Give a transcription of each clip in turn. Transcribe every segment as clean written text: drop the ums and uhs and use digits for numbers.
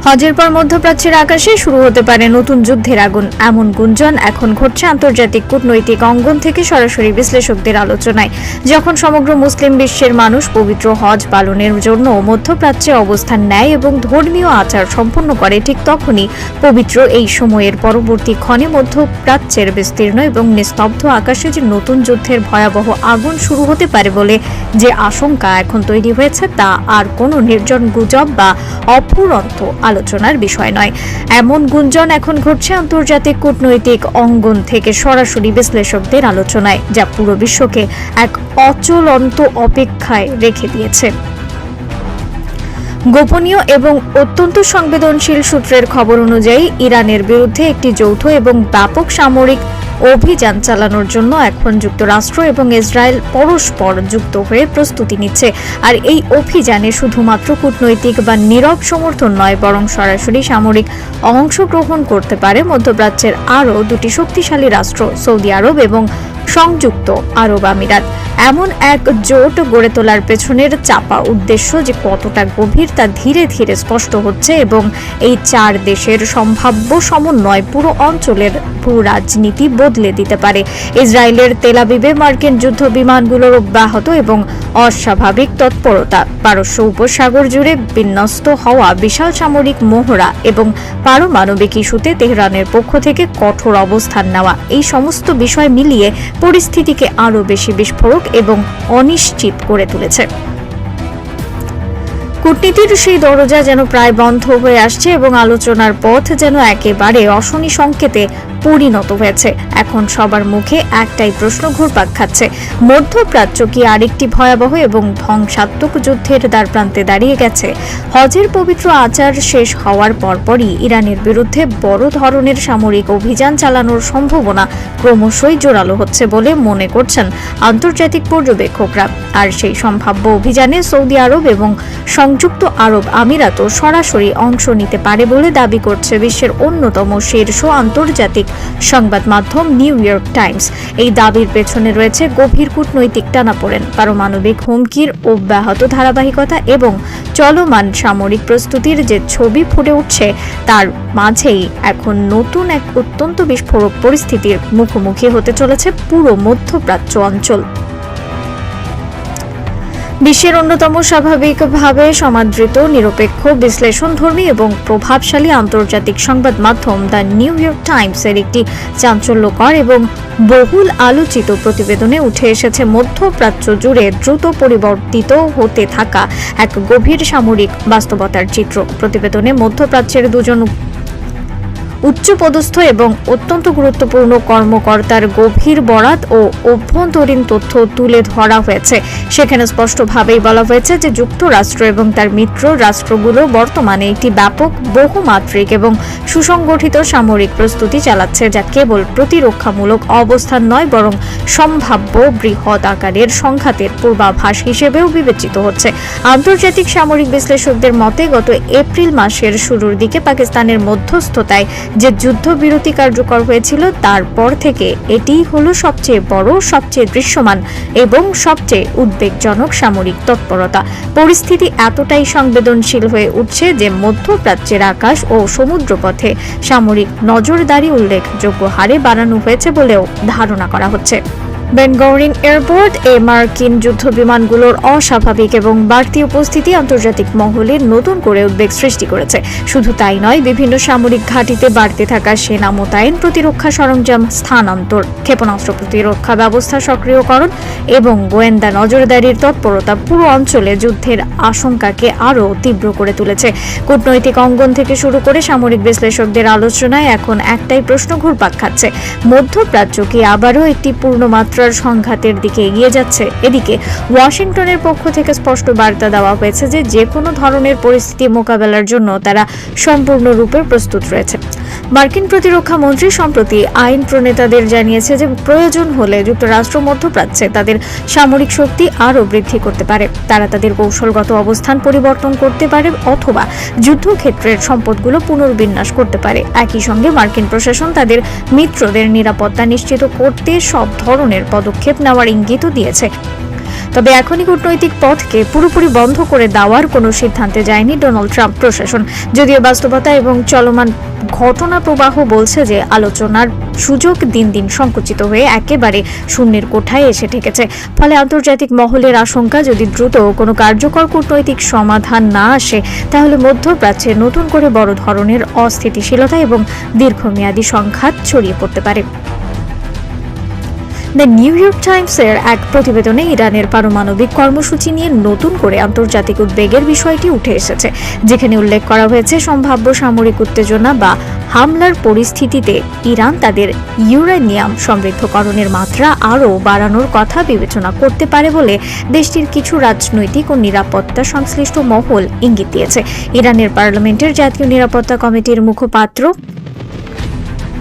হজের পর মধ্যপ্রাচ্যের আকাশে শুরু হতে পারে নতুন যুদ্ধের আগুন, এমন গুঞ্জন এখন ঘটছে আন্তর্জাতিক কূটনৈতিক অঙ্গন থেকে সরাসরি বিশ্লেষকদের আলোচনায়। যখন সমগ্র মুসলিম বিশ্বের মানুষ পবিত্র হজ পালনের জন্য মধ্যপ্রাচ্যে অবস্থান নেয় এবং ধর্মীয় আচার সম্পন্ন করে, ঠিক তখনই পবিত্র এই সময়ের পরবর্তী ক্ষণে মধ্যপ্রাচ্যের বিস্তীর্ণ এবং নিস্তব্ধ আকাশে যে নতুন যুদ্ধের ভয়াবহ আগুন শুরু হতে পারে বলে যে আশঙ্কা এখন তৈরি হয়েছে, তা আর কোনো নির্জন গুজব বা অফুরন্ত আলোচনার বিষয় নয়। এমন গুঞ্জন এখন ঘটছে আন্তর্জাতিক কূটনৈতিক অঙ্গন থেকে সরাসরি বিশ্লেষকদের আলোচনায়, যা পুরো বিশ্বকে এক অচলন্ত অপেক্ষায় রেখে দিয়েছে। গোপনীয় এবং অত্যন্ত সংবেদনশীল সূত্রের খবর অনুযায়ী ইরানের বিরুদ্ধে একটি যৌথ এবং ব্যাপক সামরিক অভিযান চালানোর জন্য এখন যুক্তরাষ্ট্র এবং ইসরায়েল পরস্পর যুক্ত হয়ে প্রস্তুতি নিচ্ছে। আর এই অভিযানে শুধুমাত্র কূটনৈতিক বা নীরব সমর্থন নয়, বরং সরাসরি সামরিক অংশগ্রহণ করতে পারে মধ্যপ্রাচ্যের আরও দুটি শক্তিশালী রাষ্ট্র, সৌদি আরব এবং সংযুক্ত আরব আমিরাত। এমন এক জোট গড়ে তোলার পেছনের চাপা উদ্দেশ্য যে কতটা গভীর তা ধীরে ধীরে স্পষ্ট হচ্ছে, এবং এই চার দেশের সম্ভাব্য সমন্বয় পুরো অঞ্চলের ভূ রাজনীতি বদলে দিতে পারে। ইসরায়েলের তেল আবিবে মার্কিন যুদ্ধ বিমানগুলোর অব্যাহত এবং অস্বাভাবিক তৎপরতা, পারস্য উপসাগর জুড়ে বিন্যস্ত হওয়া বিশাল সামরিক মহড়া এবং পারমাণবিক ইস্যুতে তেহরানের পক্ষ থেকে কঠোর অবস্থান নেওয়া, এই সমস্ত বিষয় মিলিয়ে পরিস্থিতিকে আরও বেশি বিস্ফোরক এবং অনিশ্চিত করে তুলেছে। কূটনীতির সেই দরজা যেন প্রায় বন্ধ হয়ে আসছে এবং আলোচনার পথ যেন একেবারে অশনি সংকেতে পরিণত হয়েছে। এখন সবার মুখে একটাই প্রশ্ন ঘুরপাক খাচ্ছে: মধ্যপ্রাচ্য কি আরেকটি ভয়াবহ এবং ধ্বংসাত্মক যুদ্ধের দ্বারপ্রান্তে দাঁড়িয়ে গেছে? হজের পবিত্র আচার শেষ হওয়ার পরপরই ইরানের বিরুদ্ধে বড় ধরনের সামরিক অভিযান চালানোর সম্ভাবনা ক্রমশই জোরালো হচ্ছে বলে মনে করছেন আন্তর্জাতিক পর্যবেক্ষকরা। আর সেই সম্ভাব্য অভিযানে সৌদি আরব এবং সংযুক্ত আরব আমিরাতও সরাসরি অংশ নিতে পারে বলে দাবি করছে বিশ্বের অন্যতম শীর্ষ আন্তর্জাতিক সংবাদ মাধ্যম নিউ ইয়র্ক টাইমস। এই দাবির পেছনে রয়েছে গভীর কূটনৈতিক টানাপোড়েন, পারমাণবিক হুমকির অব্যাহত ধারাবাহিকতা এবং চলমান সামরিক প্রস্তুতির যে ছবি ফুটে উঠছে, তার মাঝেই এখন নতুন এক অত্যন্ত বিস্ফোরক পরিস্থিতির মুখোমুখি হতে চলেছে পুরো মধ্যপ্রাচ্য অঞ্চল। বিশ্বের অন্যতম স্বাভাবিকভাবে সমাদৃত, নিরপেক্ষ, বিশ্লেষণধর্মী এবং প্রভাবশালী আন্তর্জাতিক সংবাদ মাধ্যম দ্য নিউ ইয়র্ক টাইমসের একটি চাঞ্চল্যকর এবং বহুল আলোচিত প্রতিবেদনে উঠে এসেছে মধ্যপ্রাচ্য জুড়ে দ্রুত পরিবর্তিত হতে থাকা এক গভীর সামরিক বাস্তবতার চিত্র। প্রতিবেদনে মধ্যপ্রাচ্যের দুজন উচ্চপদস্থ এবং অত্যন্ত গুরুত্বপূর্ণ কর্মকর্তার গভীর বরাত ও অভ্যন্তরীণ তথ্য তুলে ধরা হয়েছে। সেখানে স্পষ্টভাবেই বলা হয়েছে যে যুক্তরাষ্ট্র এবং তার মিত্র রাষ্ট্রগুলো বর্তমানে একটি ব্যাপক, বহুমাত্রিক এবং সুসংগঠিত সামরিক প্রস্তুতি চালাচ্ছে, যা কেবল প্রতিরক্ষামূলক অবস্থান নয়, বরং সম্ভাব্য বৃহৎ আকারের সংঘাতের পূর্বাভাস হিসেবেও বিবেচিত হচ্ছে। আন্তর্জাতিক সামরিক বিশ্লেষকদের মতে, গত এপ্রিল মাসের শুরুর দিকে পাকিস্তানের মধ্যস্থতায় যে যুদ্ধবিরতি কার্যকর হয়েছিল, তারপর থেকে এটিই হলো সবচেয়ে বড়, সবচেয়ে দৃশ্যমান এবং সবচেয়ে উদ্বেগজনক সামরিক তৎপরতা। পরিস্থিতি এতটাই সংবেদনশীল হয়ে উঠছে যে মধ্যপ্রাচ্যের আকাশ ও সমুদ্রপথে সামরিক নজরদারি উল্লেখযোগ্য হারে বাড়ানো হয়েছে বলেও ধারণা করা হচ্ছে। বেন গরিং এয়ারপোর্ট এ মার্কিন যুদ্ধবিমানগুলোর অস্বাভাবিক এবং বাড়তি উপস্থিতি আন্তর্জাতিক মহলে নতুন করে উদ্বেগ সৃষ্টি করেছে। শুধু তাই নয়, বিভিন্ন সামরিক ঘাঁটিতে বাড়তে থাকা সেনা মোতায়েন, প্রতিরক্ষা সরঞ্জাম স্থানান্তর, ক্ষেপণাস্ত্র প্রতিরক্ষা ব্যবস্থা সক্রিয়করণ এবং গোয়েন্দা নজরদারির তৎপরতা পুরো অঞ্চলে যুদ্ধের আশঙ্কাকে আরও তীব্র করে তুলেছে। কূটনৈতিক অঙ্গন থেকে শুরু করে সামরিক বিশ্লেষকদের আলোচনায় এখন একটাই প্রশ্ন ঘুরপাক খাচ্ছে: মধ্যপ্রাচ্য কি আবারও একটি পূর্ণমাত্রার সংঘাতের দিকে এগিয়ে যাচ্ছে? এদিকে ওয়াশিংটনের পক্ষ থেকে স্পষ্ট বার্তা দেওয়া হয়েছে যে যে কোনো ধরনের পরিস্থিতি মোকাবেলার জন্য তারা সম্পূর্ণরূপে প্রস্তুত রয়েছে। মার্কিন প্রতিরক্ষা মন্ত্রী সম্প্রতি আইন প্রণেতাদের জানিয়েছে যে প্রয়োজন হলে যুক্তরাষ্ট্র মধ্যপ্রাচ্যে তাদের সামরিক শক্তি আরও বৃদ্ধি করতে পারে। তারা তাদের কৌশলগত অবস্থান পরিবর্তন করতে পারে অথবা যুদ্ধক্ষেত্রের সম্পদগুলো পুনর্বিন্যাস করতে পারে। একই সঙ্গে মার্কিন প্রশাসন তাদের মিত্রদের নিরাপত্তা নিশ্চিত করতে সব ধরনের পদক্ষেপ নেওয়ার ইঙ্গিতও দিয়েছে। তবে এখনই কূটনৈতিক পথকে পুরোপুরি বন্ধ করে দেওয়ার কোনো সিদ্ধান্তে যায়নি ডোনাল্ড ট্রাম্প প্রশাসন। যদিও বাস্তবতা এবং চলমান ঘটনা প্রবাহ বলছে যে আলোচনার সুযোগ দিন দিন সংকুচিত হয়ে একেবারে শূন্যের কোঠায় এসে ঠেকেছে। ফলে আন্তর্জাতিক মহলের আশঙ্কা, যদি দ্রুত কোনো কার্যকর কূটনৈতিক সমাধান না আসে তাহলে মধ্যপ্রাচ্যে নতুন করে বড় ধরনের অস্থিতিশীলতা এবং দীর্ঘমেয়াদী সংঘাত ছড়িয়ে পড়তে পারে। দ্য নিউ ইয়র্ক টাইমসের এক প্রতিবেদনে ইরানের পারমাণবিক কর্মসূচি নিয়ে নতুন করে আন্তর্জাতিক উদ্বেগের বিষয়টি উঠে এসেছে, যেখানে উল্লেখ করা হয়েছে সম্ভাব্য সামরিক উত্তেজনা বা হামলার পরিস্থিতিতে ইরান তাদের ইউরেনিয়াম সমৃদ্ধকরণের মাত্রা আরও বাড়ানোর কথা বিবেচনা করতে পারে বলে দেশটির কিছু রাজনৈতিক ও নিরাপত্তা সংশ্লিষ্ট মহল ইঙ্গিত দিয়েছে। ইরানের পার্লামেন্টের জাতীয় নিরাপত্তা কমিটির মুখপাত্র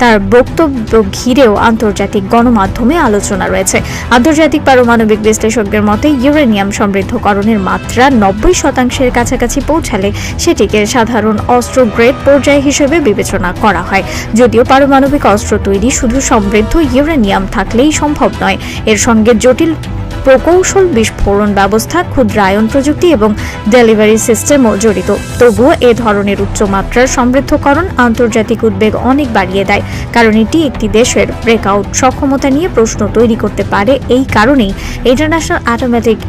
তার বক্তব্য ঘিরেও আন্তর্জাতিক গণমাধ্যমে আলোচনা রয়েছে। আন্তর্জাতিক পারমাণবিক বিশ্লেষকদের মতে ইউরেনিয়াম সমৃদ্ধকরণের মাত্রা 90% কাছাকাছি পৌঁছালে সেটিকে সাধারণ অস্ত্র গ্রেড পর্যায় হিসেবে বিবেচনা করা হয়। যদিও পারমাণবিক অস্ত্র তৈরি শুধু সমৃদ্ধ ইউরেনিয়াম থাকলেই সম্ভব নয়, এর সঙ্গে জটিল প্রকৌশল, বিস্ফোরণ ব্যবস্থা, ক্ষুদ্রায়ন প্রযুক্তি এবং ডেলিভারি সিস্টেমও জড়িত। তবুও এ ধরনের উচ্চমাত্রার সমৃদ্ধকরণ আন্তর্জাতিক উদ্বেগ অনেক বাড়িয়ে দেয়, কারণ এটি একটি দেশের ব্রেকআউট সক্ষমতা নিয়ে প্রশ্ন তৈরি করতে পারে। এই কারণেই ইন্টারন্যাশনাল অ্যাটমিক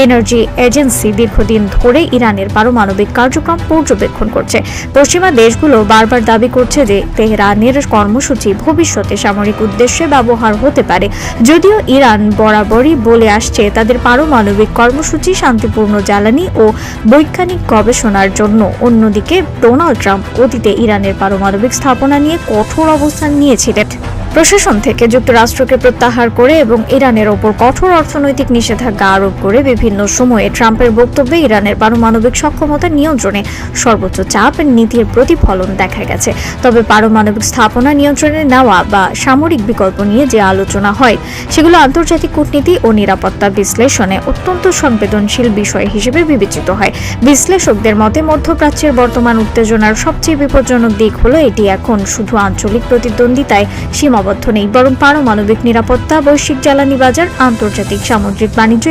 এনার্জি এজেন্সি দীর্ঘদিন ধরে ইরানের পারমাণবিক কার্যক্রম পর্যবেক্ষণ করছে। পশ্চিমা দেশগুলো বারবার দাবি করছে যে তেহরানের কর্মসূচি ভবিষ্যতে সামরিক উদ্দেশ্যে ব্যবহার হতে পারে। যদিও ইরান বরাবরই বলে আসছে তাদের পারমাণবিক কর্মসূচি শান্তিপূর্ণ জ্বালানি ও বৈজ্ঞানিক গবেষণার জন্য। অন্যদিকে ডোনাল্ড ট্রাম্প অতীতে ইরানের পারমাণবিক স্থাপনা নিয়ে কঠোর অবস্থান নিয়েছিলেন। প্রশাসন থেকে যুক্তরাষ্ট্রকে প্রত্যাহার করে এবং ইরানের ওপর কঠোর অর্থনৈতিক নিষেধাজ্ঞা আরোপ করে বিভিন্ন সময়ে ট্রাম্পের বক্তব্যে ইরানের পারমাণবিক সক্ষমতা নিয়ন্ত্রণে সর্বোচ্চ চাপ নীতির প্রতিফলন দেখা গেছে। তবে পারমাণবিক স্থাপনা নিয়ন্ত্রণে নেওয়া বা সামরিক বিকল্প নিয়ে যে আলোচনা হয় সেগুলো আন্তর্জাতিক কূটনীতি ও নিরাপত্তা বিশ্লেষণে অত্যন্ত সংবেদনশীল বিষয় হিসেবে বিবেচিত হয়। বিশ্লেষকদের মতে মধ্যপ্রাচ্যের বর্তমান উত্তেজনার সবচেয়ে বিপজ্জনক দিক হলো এটি এখন শুধু আঞ্চলিক প্রতিদ্বন্দ্বিতায় সীমাবদ্ধ নেই, বরং পারমাণবিক নিরাপত্তা, বৈশ্বিক জ্বালানি বাজার, আন্তর্জাতিক সামুদ্রিক বাণিজ্য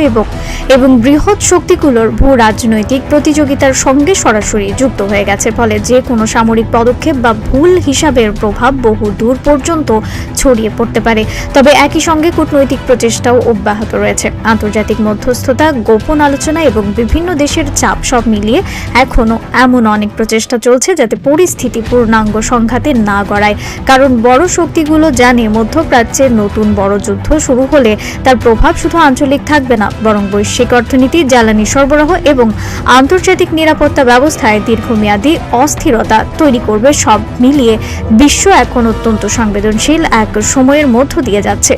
এবং বৃহৎ শক্তিগুলোর ভূ রাজনৈতিক প্রতিযোগিতার সঙ্গে সরাসরি যুক্ত হয়ে গেছে। ফলে যে কোনো সামরিক পদক্ষেপ বা ভুল হিসাবের প্রভাব বহু দূর পর্যন্ত ছড়িয়ে পড়তে পারে। তবে একই সঙ্গে কূটনৈতিক প্রচেষ্টাও অব্যাহত রয়েছে। আন্তর্জাতিক মধ্যস্থতা, গোপন আলোচনা এবং বিভিন্ন দেশের চাপ সব মিলিয়ে এখনো এমন অনেক প্রচেষ্টা চলছে যাতে পরিস্থিতি পূর্ণাঙ্গ সংঘাতে না গড়ায়। কারণ বড় শক্তিগুলো জানে মধ্যপ্রাচ্যের নতুন বড় যুদ্ধ শুরু হলে তার প্রভাব শুধু আঞ্চলিক থাকবে না, বরং বৈশ্বিক অর্থনীতি, জ্বালানি সরবরাহ এবং আন্তর্জাতিক নিরাপত্তা ব্যবস্থায় দীর্ঘমেয়াদী অস্থিরতা তৈরি করবে। সব মিলিয়ে বিশ্ব এখন অত্যন্ত সংবেদনশীল এক সময়ের মধ্য দিয়ে যাচ্ছে।